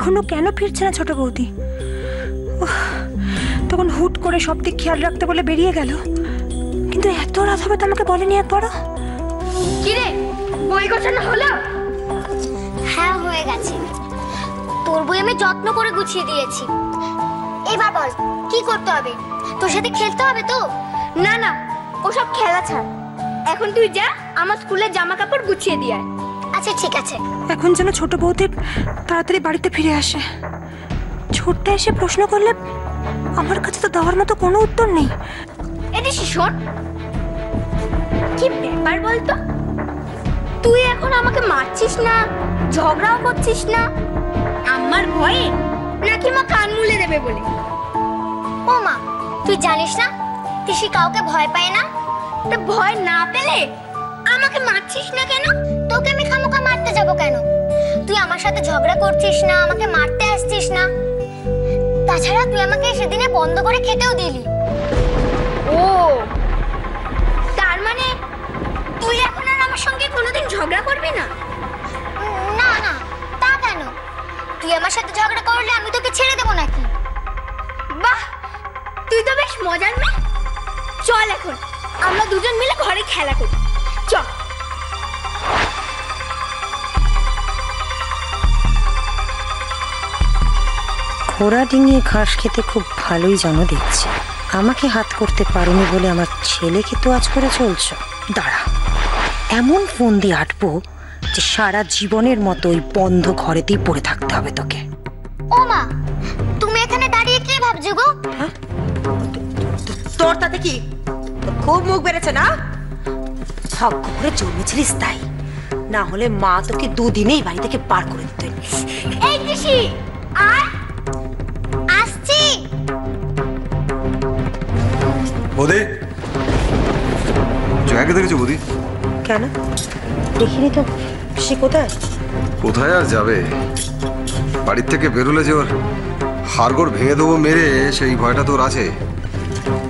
এখনো কেন ফিরছে না ছোট বৌদি? তখন হুট করে সব দিক খেয়াল রাখতে বলে বেরিয়ে গেল, কিন্তু এত রাত হবে তো আমাকে বলেনি একবারও। কিরে, বই গোছানো হলো? হ্যাঁ হয়ে গেছে, তোর বই আমি যত্ন করে গুছিয়ে দিয়েছি। এবার বল কি করতে হবে? তোর সাথে খেলতে হবে তো? না না, ওসব খেলা ছাড়, এখন তুই যা আমার স্কুলের জামা কাপড় গুছিয়ে দিয়ে আয়। আচ্ছা ঠিক আছে। এখন যেন ছোট বৌদি তাড়াতাড়ি বাড়িতে ফিরে আসে। ছোটটা এসে প্রশ্ন করলে আমার কাছে তো দেওয়ার মতো কোনো উত্তর নেই। এটা শোন, কি ব্যাপার বলতো? তুই এখন আমাকে মারছিস না, ঝগড়াও করছিস না, আমার ভয়ে নাকি মা কান মুলে দেবে বলে? ও মা, তুই জানিস না পিসি কাউকে ভয় পায় না। তা ভয় না পেলে আমাকে মারছিস না কেন? তোকে আমি খামোখা মারতে যাব কেন? তুই আমার সাথে ঝগড়া করছিস না, আমাকে মারতে আসছিস না। তাছাড়া তুই আমাকে সেদিনে বন্ধ করে খেতেও দিলি। ও, তার মানে তুই এখন আর আমার সঙ্গে কোনোদিন ঝগড়া করবি না? না না, তা কেন? তুই আমার সাথে ঝগড়া করলে আমি তোকে ছেড়ে দেবো নাকি? বাহ, তুই তো বেশ মজার মেয়ে। চল এখন আমরা দুজন মিলে ঘরে খেলা করি, চল। ঘোড়া ডিঙিয়ে ঘাস খেতে খুব ভালোই জানো দেখছি। আমাকে হাত করতে পারোনি বলে আমার ছেলেকে তো আজ করে চলছ। দাঁড়া, এমন ফোন দিয়ে আটবো যে সারা জীবনের মতো ওই বন্ধ ঘরেতেই পড়ে থাকতে হবে তোকে। ও মা, তুমি এখানে দাঁড়িয়ে কি ভাবছো গো? তোর তাতে কি? খুব মুখ বেড়েছে না? ভাগ্য করে জন্মেছিলিস তাই, না হলে মা তোকে দুদিনেই বাড়ি থেকে পার করে দিত। এই কৃষি, আর আসছি। বৌদি, জয়াকে দেখেছো বৌদি? কেন দেখিনি তো, সে কোথায়? কোথায় আর যাবে, বাড়ির থেকে বেরোলে যে ওর হাড়গোড় ভেঙে দেবো মেরে, সেই ভয়টা তোর আছে।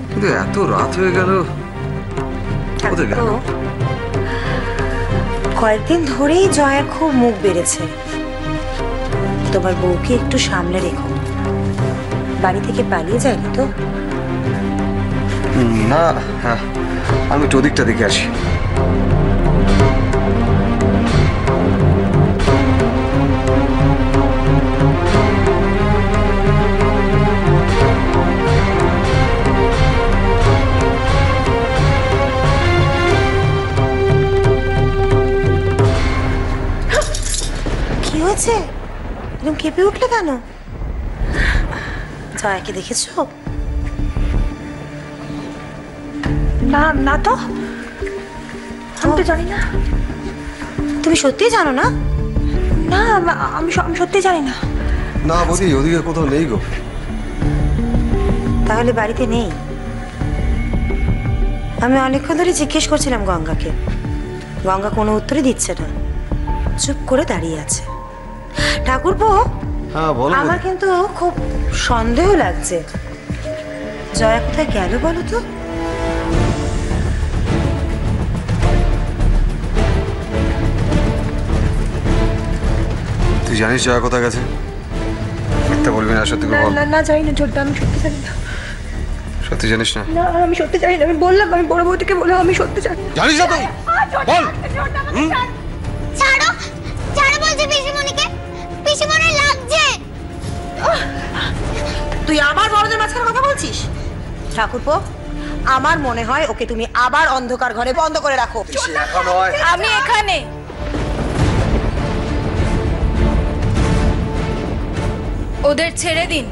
কিন্তু এত রাত হয়ে গেল, কোথায় গেল? কয়েকদিন ধরেই জয়ার খুব মুখ বেড়েছে। তোমার বউকে একটু সামলে রেখো, বাড়ি থেকে পালিয়ে যায়নি তো? না, হ্যাঁ, আমি একটু ওদিকটা দেখে আসি। কি হয়েছে? এরকম কেঁপে উঠলে কেন? জয়াকে দেখেছো? না না তো, আমি তো জানি না। তুমি সত্যি জানো না? না, আমি সত্যি জানি না। না বৌদি, ওদিকে কোথাও নেই গো। তাহলে বাড়িতে নেই? আমি অনেকক্ষণ ধরে জিজ্ঞেস করছিলাম গঙ্গাকে, গঙ্গা কোনো উত্তরই দিচ্ছে না, চুপ করে দাঁড়িয়ে আছে। ঠাকুরপো, হ্যাঁ বলো। আমার কিন্তু খুব সন্দেহ লাগছে, জয়া কোথায় গেল বলো তো? তুই জানিস জয়া কোথায় গেছে? মিথ্যা বলবি না, সত্যি করে বল। না জানি না ছোট্ট, আমি সত্যি জানি না। সত্যি জানিস না? না আমি সত্যি জানি না, আমি বললাম, আমি বড় বৌদিকে বললাম আমি সত্যি জানি। জানিস না তুই? বল। ছাড়ো, ছাড়ো বলছি পিসিমণিকে, পিসিমণি লাগছে। তুই আবার বড়দের মাঝখানে কথা বলছিস? ঠাকুরপো, আমার মনে হয় ওকে তুমি আবার অন্ধকার ঘরে বন্ধ করে রাখো। আমি এখানে। ওদের ছেড়ে দিন।